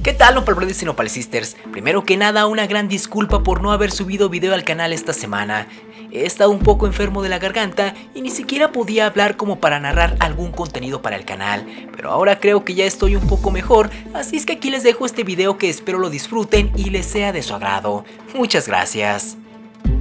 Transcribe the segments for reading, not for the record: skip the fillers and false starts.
¿Qué tal, Nopal y Nopal Sisters? Primero que nada, una gran disculpa por no haber subido video al canal esta semana. He estado un poco enfermo de la garganta y ni siquiera podía hablar como para narrar algún contenido para el canal, pero ahora creo que ya estoy un poco mejor, así es que aquí les dejo este video que espero lo disfruten y les sea de su agrado. Muchas gracias.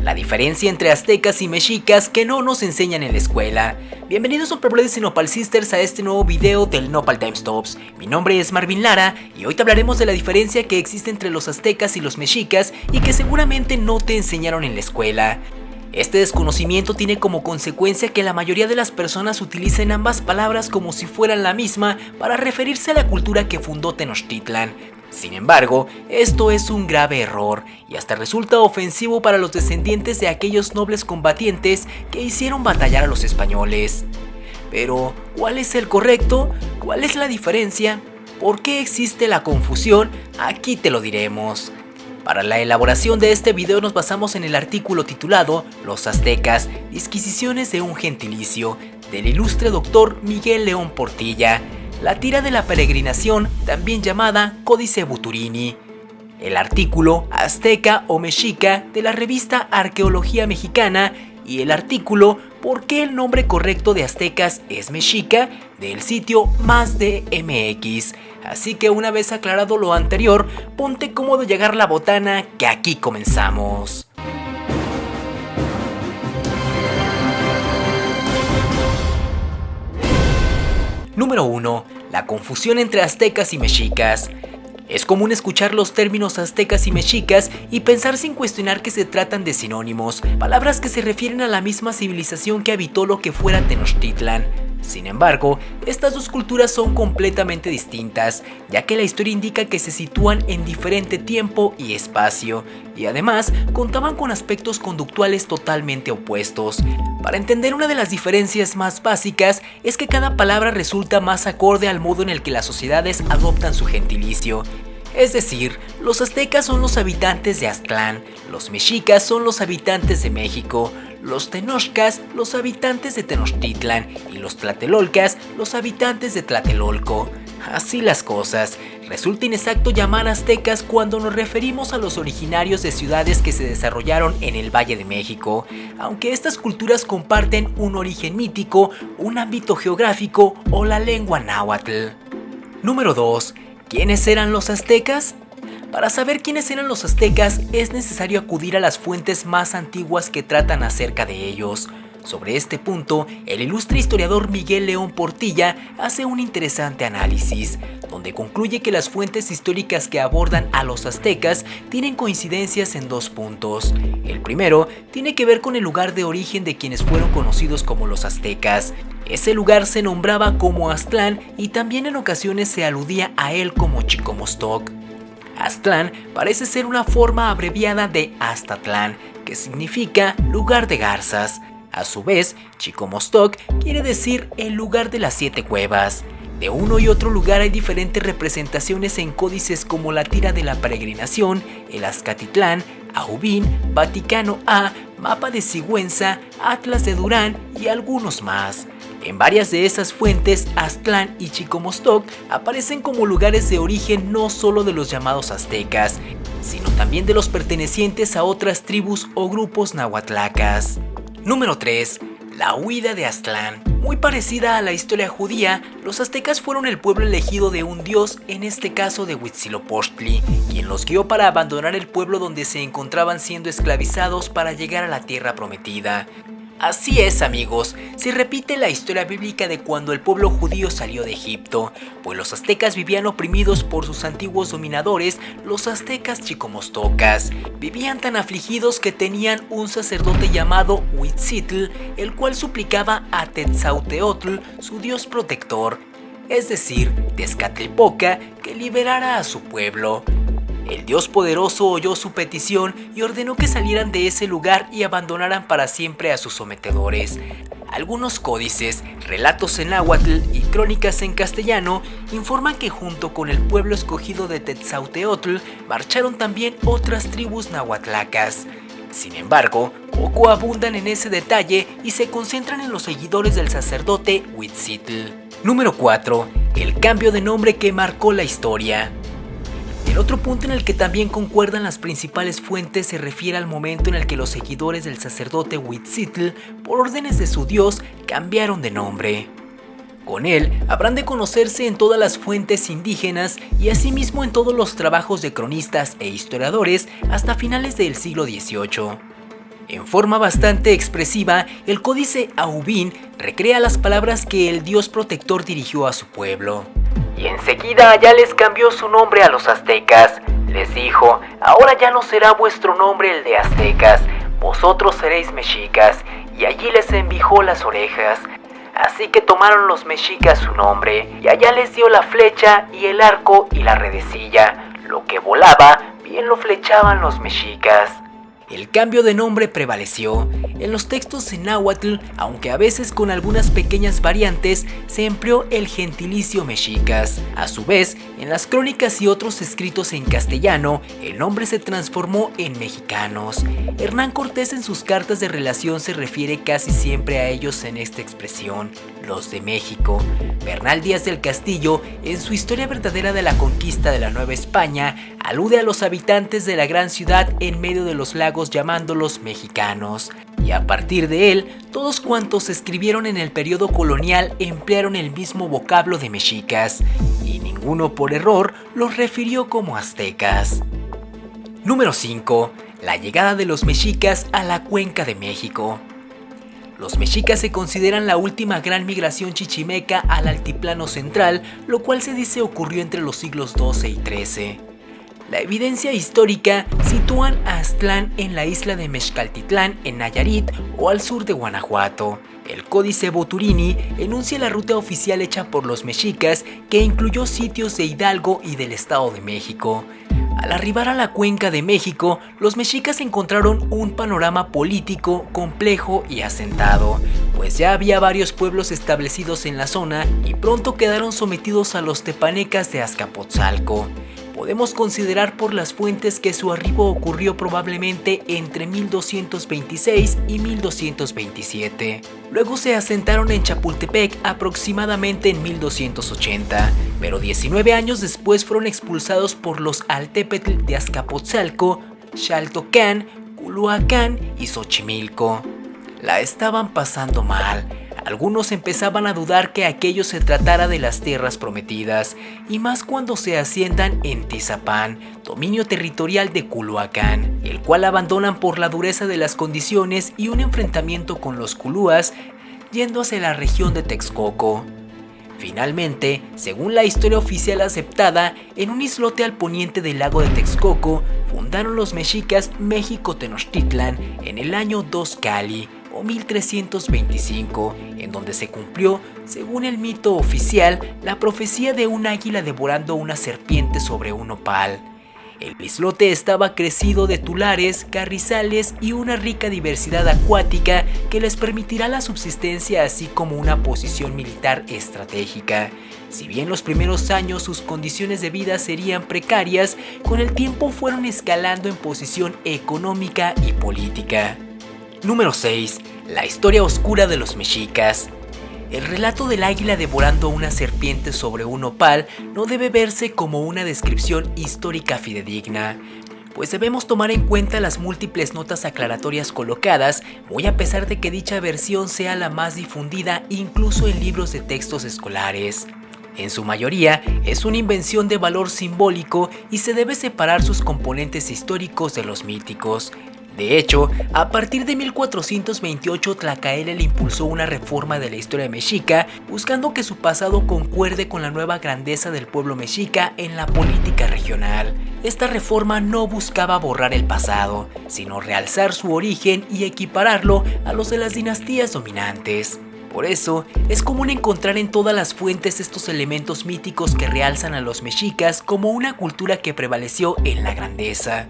La diferencia entre aztecas y mexicas que no nos enseñan en la escuela. Bienvenidos Nopal Brothers y Nopal Sisters a este nuevo video del Nopal Timestamps. Mi nombre es Marvin Lara y hoy te hablaremos de la diferencia que existe entre los aztecas y los mexicas y que seguramente no te enseñaron en la escuela. Este desconocimiento tiene como consecuencia que la mayoría de las personas utilicen ambas palabras como si fueran la misma para referirse a la cultura que fundó Tenochtitlan. Sin embargo, esto es un grave error y hasta resulta ofensivo para los descendientes de aquellos nobles combatientes que hicieron batallar a los españoles. Pero, ¿cuál es el correcto? ¿Cuál es la diferencia? ¿Por qué existe la confusión? Aquí te lo diremos. Para la elaboración de este video nos basamos en el artículo titulado Los aztecas, disquisiciones de un gentilicio, del ilustre doctor Miguel León Portilla. La tira de la peregrinación, también llamada Códice Buturini. El artículo Azteca o Mexica de la revista Arqueología Mexicana y el artículo ¿Por qué el nombre correcto de aztecas es mexica? Del sitio Más de MX. Así que una vez aclarado lo anterior, ponte cómodo llegar la botana que aquí comenzamos. Número 1. La confusión entre aztecas y mexicas. Es común escuchar los términos aztecas y mexicas y pensar sin cuestionar que se tratan de sinónimos, palabras que se refieren a la misma civilización que habitó lo que fuera Tenochtitlan. Sin embargo, estas dos culturas son completamente distintas, ya que la historia indica que se sitúan en diferente tiempo y espacio, y además contaban con aspectos conductuales totalmente opuestos. Para entender una de las diferencias más básicas es que cada palabra resulta más acorde al modo en el que las sociedades adoptan su gentilicio. Es decir, los aztecas son los habitantes de Aztlán, los mexicas son los habitantes de México, los tenochcas los habitantes de Tenochtitlan y los tlatelolcas los habitantes de Tlatelolco. Así las cosas, resulta inexacto llamar aztecas cuando nos referimos a los originarios de ciudades que se desarrollaron en el Valle de México, aunque estas culturas comparten un origen mítico, un ámbito geográfico o la lengua náhuatl. Número 2. ¿Quiénes eran los aztecas? Para saber quiénes eran los aztecas es necesario acudir a las fuentes más antiguas que tratan acerca de ellos. Sobre este punto, el ilustre historiador Miguel León Portilla hace un interesante análisis, donde concluye que las fuentes históricas que abordan a los aztecas tienen coincidencias en dos puntos. El primero tiene que ver con el lugar de origen de quienes fueron conocidos como los aztecas. Ese lugar se nombraba como Aztlán y también en ocasiones se aludía a él como Chicomostoc. Aztlán parece ser una forma abreviada de Aztatlán, que significa lugar de garzas. A su vez, Chicomostoc quiere decir el lugar de las 7 cuevas. De uno y otro lugar hay diferentes representaciones en códices como la tira de la peregrinación, el Azcatitlán, Ahubín, Vaticano A, Mapa de Sigüenza, Atlas de Durán y algunos más. En varias de esas fuentes, Aztlán y Chicomostoc aparecen como lugares de origen no solo de los llamados aztecas, sino también de los pertenecientes a otras tribus o grupos nahuatlacas. Número 3. La huida de Aztlán. Muy parecida a la historia judía, los aztecas fueron el pueblo elegido de un dios, en este caso de Huitzilopochtli, quien los guió para abandonar el pueblo donde se encontraban siendo esclavizados para llegar a la tierra prometida. Así es, amigos, se repite la historia bíblica de cuando el pueblo judío salió de Egipto, pues los aztecas vivían oprimidos por sus antiguos dominadores, los aztecas chicomostocas. Vivían tan afligidos que tenían un sacerdote llamado Huitzitl, el cual suplicaba a Tetzauteotl, su dios protector, es decir, Tezcatlipoca, que liberara a su pueblo. El dios poderoso oyó su petición y ordenó que salieran de ese lugar y abandonaran para siempre a sus sometedores. Algunos códices, relatos en náhuatl y crónicas en castellano informan que junto con el pueblo escogido de Tetzauteotl marcharon también otras tribus nahuatlacas. Sin embargo, poco abundan en ese detalle y se concentran en los seguidores del sacerdote Huitzitl. Número 4. El cambio de nombre que marcó la historia. otro punto en el que también concuerdan las principales fuentes se refiere al momento en el que los seguidores del sacerdote Huitziltl, por órdenes de su dios, cambiaron de nombre. Con él habrán de conocerse en todas las fuentes indígenas y asimismo en todos los trabajos de cronistas e historiadores hasta finales del siglo XVIII. En forma bastante expresiva, el códice Ahubín recrea las palabras que el dios protector dirigió a su pueblo. Y enseguida ya les cambió su nombre a los aztecas. Les dijo: ahora ya no será vuestro nombre el de aztecas, vosotros seréis mexicas. Y allí les envijó las orejas. Así que tomaron los mexicas su nombre, y allá les dio la flecha y el arco y la redecilla. Lo que volaba, bien lo flechaban los mexicas. El cambio de nombre prevaleció. En los textos en náhuatl, aunque a veces con algunas pequeñas variantes, se empleó el gentilicio mexicas. A su vez, en las crónicas y otros escritos en castellano, el nombre se transformó en mexicanos. Hernán Cortés en sus cartas de relación se refiere casi siempre a ellos en esta expresión, los de México. Bernal Díaz del Castillo, en su Historia verdadera de la conquista de la Nueva España, alude a los habitantes de la gran ciudad en medio de los lagos llamándolos mexicanos. Y a partir de él, todos cuantos escribieron en el periodo colonial emplearon el mismo vocablo de mexicas, y ninguno por error los refirió como aztecas. Número 5. La llegada de los mexicas a la Cuenca de México. Los mexicas se consideran la última gran migración chichimeca al altiplano central, lo cual se dice ocurrió entre los siglos XII y XIII. La evidencia histórica sitúan a Aztlán en la isla de Mexcaltitlán en Nayarit o al sur de Guanajuato. El Códice Boturini enuncia la ruta oficial hecha por los mexicas que incluyó sitios de Hidalgo y del Estado de México. Al arribar a la Cuenca de México, los mexicas encontraron un panorama político complejo y asentado, pues ya había varios pueblos establecidos en la zona y pronto quedaron sometidos a los tepanecas de Azcapotzalco. Podemos considerar por las fuentes que su arribo ocurrió probablemente entre 1226 y 1227. Luego se asentaron en Chapultepec aproximadamente en 1280, pero 19 años después fueron expulsados por los Altepetl de Azcapotzalco, Xaltocan, Culhuacán y Xochimilco. La estaban pasando mal. Algunos empezaban a dudar que aquello se tratara de las tierras prometidas, y más cuando se asientan en Tizapán, dominio territorial de Culhuacán, el cual abandonan por la dureza de las condiciones y un enfrentamiento con los culúas, yendo hacia la región de Texcoco. Finalmente, según la historia oficial aceptada, en un islote al poniente del lago de Texcoco, fundaron los mexicas México Tenochtitlan en el año 2 Cali, o 1325, en donde se cumplió, según el mito oficial, la profecía de un águila devorando una serpiente sobre un nopal. El islote estaba crecido de tulares, carrizales y una rica diversidad acuática que les permitirá la subsistencia así como una posición militar estratégica. Si bien los primeros años sus condiciones de vida serían precarias, con el tiempo fueron escalando en posición económica y política. Número 6. La historia oscura de los mexicas. El relato del águila devorando una serpiente sobre un nopal no debe verse como una descripción histórica fidedigna, pues debemos tomar en cuenta las múltiples notas aclaratorias colocadas, muy a pesar de que dicha versión sea la más difundida incluso en libros de textos escolares. En su mayoría es una invención de valor simbólico y se debe separar sus componentes históricos de los míticos. De hecho, a partir de 1428 Tlacaelel impulsó una reforma de la historia mexica, buscando que su pasado concuerde con la nueva grandeza del pueblo mexica en la política regional. Esta reforma no buscaba borrar el pasado, sino realzar su origen y equipararlo a los de las dinastías dominantes. Por eso, es común encontrar en todas las fuentes estos elementos míticos que realzan a los mexicas como una cultura que prevaleció en la grandeza.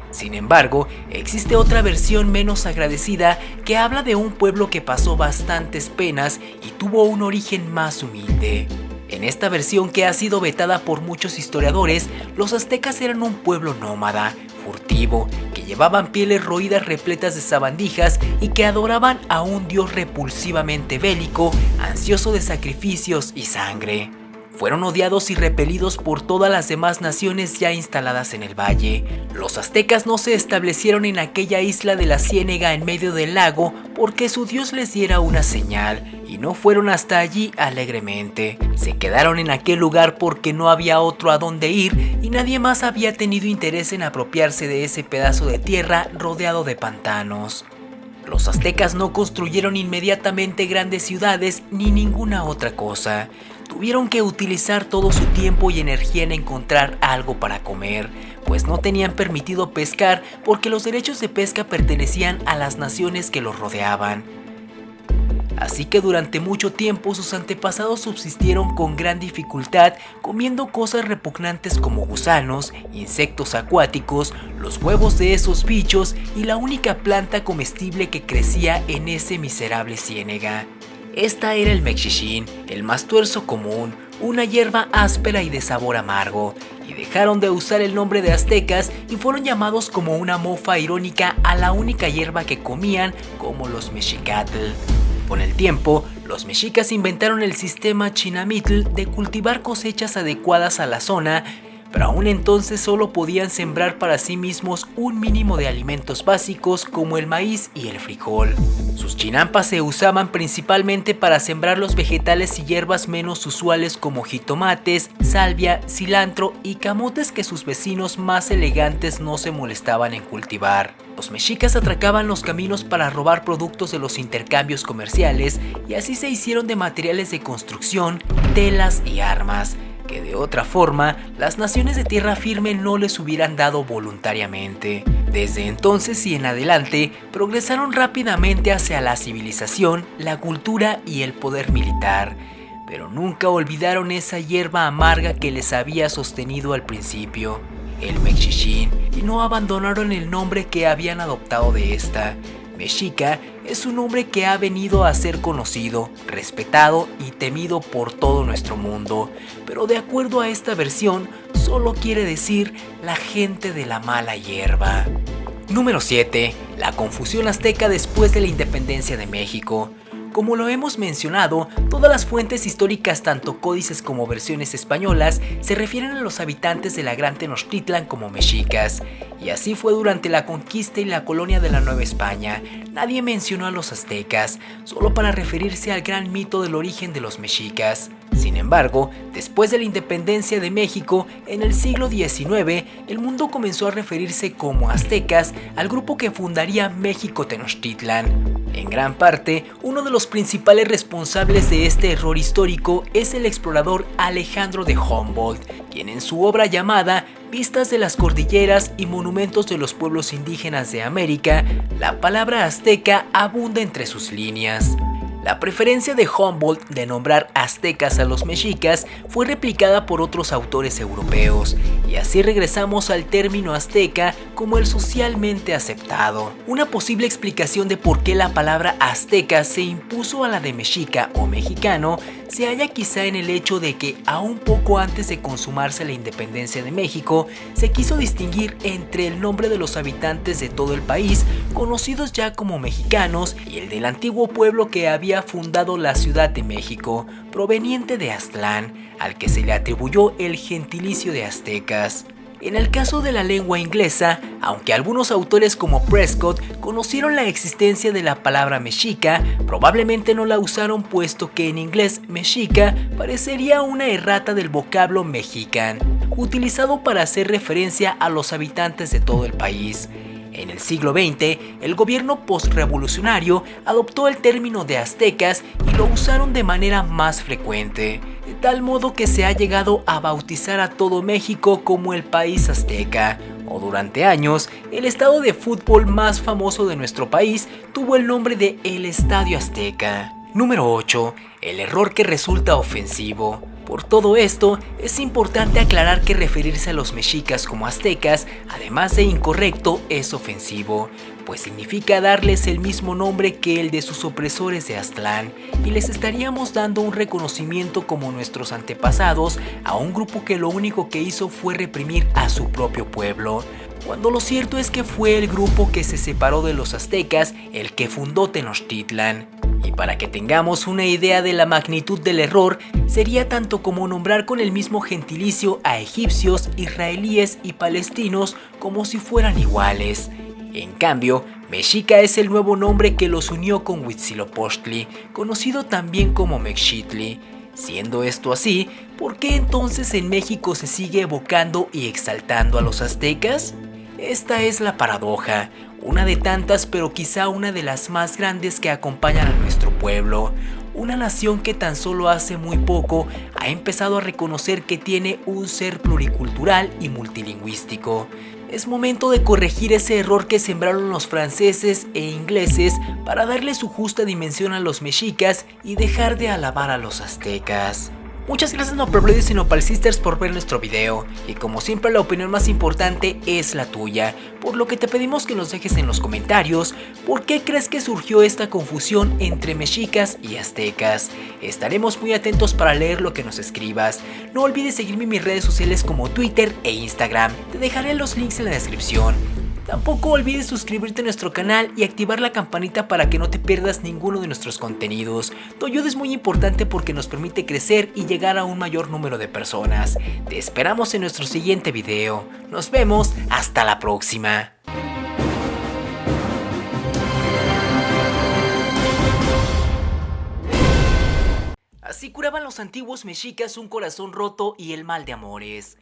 Sin embargo, existe otra versión menos agradecida que habla de un pueblo que pasó bastantes penas y tuvo un origen más humilde. En esta versión, que ha sido vetada por muchos historiadores, los aztecas eran un pueblo nómada, furtivo, que llevaban pieles roídas repletas de sabandijas y que adoraban a un dios repulsivamente bélico, ansioso de sacrificios y sangre. fueron odiados y repelidos por todas las demás naciones ya instaladas en el valle. Los aztecas no se establecieron en aquella isla de la Ciénega en medio del lago porque su dios les diera una señal, y no fueron hasta allí alegremente. Se quedaron en aquel lugar porque no había otro a donde ir y nadie más había tenido interés en apropiarse de ese pedazo de tierra rodeado de pantanos. Los aztecas no construyeron inmediatamente grandes ciudades ni ninguna otra cosa. Tuvieron que utilizar todo su tiempo y energía en encontrar algo para comer, pues no tenían permitido pescar porque los derechos de pesca pertenecían a las naciones que los rodeaban. Así que durante mucho tiempo sus antepasados subsistieron con gran dificultad, comiendo cosas repugnantes como gusanos, insectos acuáticos, los huevos de esos bichos y la única planta comestible que crecía en ese miserable ciénega. Esta era el mexixín, el mastuerzo común, una hierba áspera y de sabor amargo, y dejaron de usar el nombre de aztecas y fueron llamados como una mofa irónica a la única hierba que comían, como los mexicatl. Con el tiempo, los mexicas inventaron el sistema chinamitl de cultivar cosechas adecuadas a la zona, pero aún entonces solo podían sembrar para sí mismos un mínimo de alimentos básicos como el maíz y el frijol. Sus chinampas se usaban principalmente para sembrar los vegetales y hierbas menos usuales como jitomates, salvia, cilantro y camotes que sus vecinos más elegantes no se molestaban en cultivar. Los mexicas atracaban los caminos para robar productos de los intercambios comerciales y así se hicieron de materiales de construcción, telas y armas, que de otra forma las naciones de tierra firme no les hubieran dado voluntariamente. Desde entonces y en adelante progresaron rápidamente hacia la civilización, la cultura y el poder militar, pero nunca olvidaron esa hierba amarga que les había sostenido al principio, el mexixín, y no abandonaron el nombre que habían adoptado de esta. Mexica es un nombre que ha venido a ser conocido, respetado y temido por todo nuestro mundo, pero de acuerdo a esta versión, solo quiere decir la gente de la mala hierba. Número 7. La confusión azteca después de la independencia de México. Como lo hemos mencionado, todas las fuentes históricas, tanto códices como versiones españolas, se refieren a los habitantes de la Gran Tenochtitlan como mexicas, y así fue durante la conquista y la colonia de la Nueva España. Nadie mencionó a los aztecas, solo para referirse al gran mito del origen de los mexicas. Sin embargo, después de la independencia de México, en el siglo XIX, el mundo comenzó a referirse como aztecas al grupo que fundaría México Tenochtitlan. En gran parte, uno de los principales responsables de este error histórico es el explorador Alejandro de Humboldt, quien en su obra llamada Vistas de las cordilleras y monumentos de los pueblos indígenas de América, la palabra azteca abunda entre sus líneas. La preferencia de Humboldt de nombrar aztecas a los mexicas fue replicada por otros autores europeos, y así regresamos al término azteca como el socialmente aceptado. Una posible explicación de por qué la palabra azteca se impuso a la de mexica o mexicano se halla quizá en el hecho de que aún poco antes de consumarse la independencia de México, se quiso distinguir entre el nombre de los habitantes de todo el país, conocidos ya como mexicanos, y el del antiguo pueblo que había fundado la Ciudad de México, proveniente de Aztlán, al que se le atribuyó el gentilicio de aztecas. En el caso de la lengua inglesa, aunque algunos autores como Prescott conocieron la existencia de la palabra mexica, probablemente no la usaron puesto que en inglés mexica parecería una errata del vocablo mexican, utilizado para hacer referencia a los habitantes de todo el país. En el siglo XX, el gobierno postrevolucionario adoptó el término de aztecas y lo usaron de manera más frecuente, de tal modo que se ha llegado a bautizar a todo México como el país azteca, o durante años, el estadio de fútbol más famoso de nuestro país tuvo el nombre de el Estadio Azteca. Número 8. El error que resulta ofensivo. Por todo esto, es importante aclarar que referirse a los mexicas como aztecas, además de incorrecto, es ofensivo, pues significa darles el mismo nombre que el de sus opresores de Aztlán, y les estaríamos dando un reconocimiento como nuestros antepasados a un grupo que lo único que hizo fue reprimir a su propio pueblo, cuando lo cierto es que fue el grupo que se separó de los aztecas el que fundó Tenochtitlan. Y para que tengamos una idea de la magnitud del error, sería tanto como nombrar con el mismo gentilicio a egipcios, israelíes y palestinos como si fueran iguales. En cambio, mexica es el nuevo nombre que los unió con Huitzilopochtli, conocido también como Mexitli. Siendo esto así, ¿por qué entonces en México se sigue evocando y exaltando a los aztecas? Esta es la paradoja, una de tantas pero quizá una de las más grandes que acompañan a nuestro pueblo. Una nación que tan solo hace muy poco ha empezado a reconocer que tiene un ser pluricultural y multilingüístico. Es momento de corregir ese error que sembraron los franceses e ingleses para darle su justa dimensión a los mexicas y dejar de alabar a los aztecas. Muchas gracias Nopalbrothers y Nopal Sisters por ver nuestro video, y como siempre la opinión más importante es la tuya, por lo que te pedimos que nos dejes en los comentarios por qué crees que surgió esta confusión entre mexicas y aztecas. Estaremos muy atentos para leer lo que nos escribas. No olvides seguirme en mis redes sociales como Twitter e Instagram, te dejaré los links en la descripción. Tampoco olvides suscribirte a nuestro canal y activar la campanita para que no te pierdas ninguno de nuestros contenidos. Tu ayuda es muy importante porque nos permite crecer y llegar a un mayor número de personas. Te esperamos en nuestro siguiente video. Nos vemos, hasta la próxima. Así curaban los antiguos mexicas un corazón roto y el mal de amores.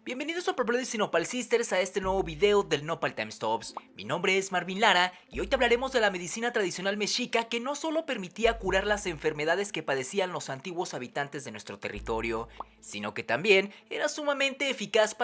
Bienvenidos a Nopalbrothers y Nopal Sisters a este nuevo video del Nopal Time Stops. Mi nombre es Marvin Lara y hoy te hablaremos de la medicina tradicional mexica que no solo permitía curar las enfermedades que padecían los antiguos habitantes de nuestro territorio, sino que también era sumamente eficaz para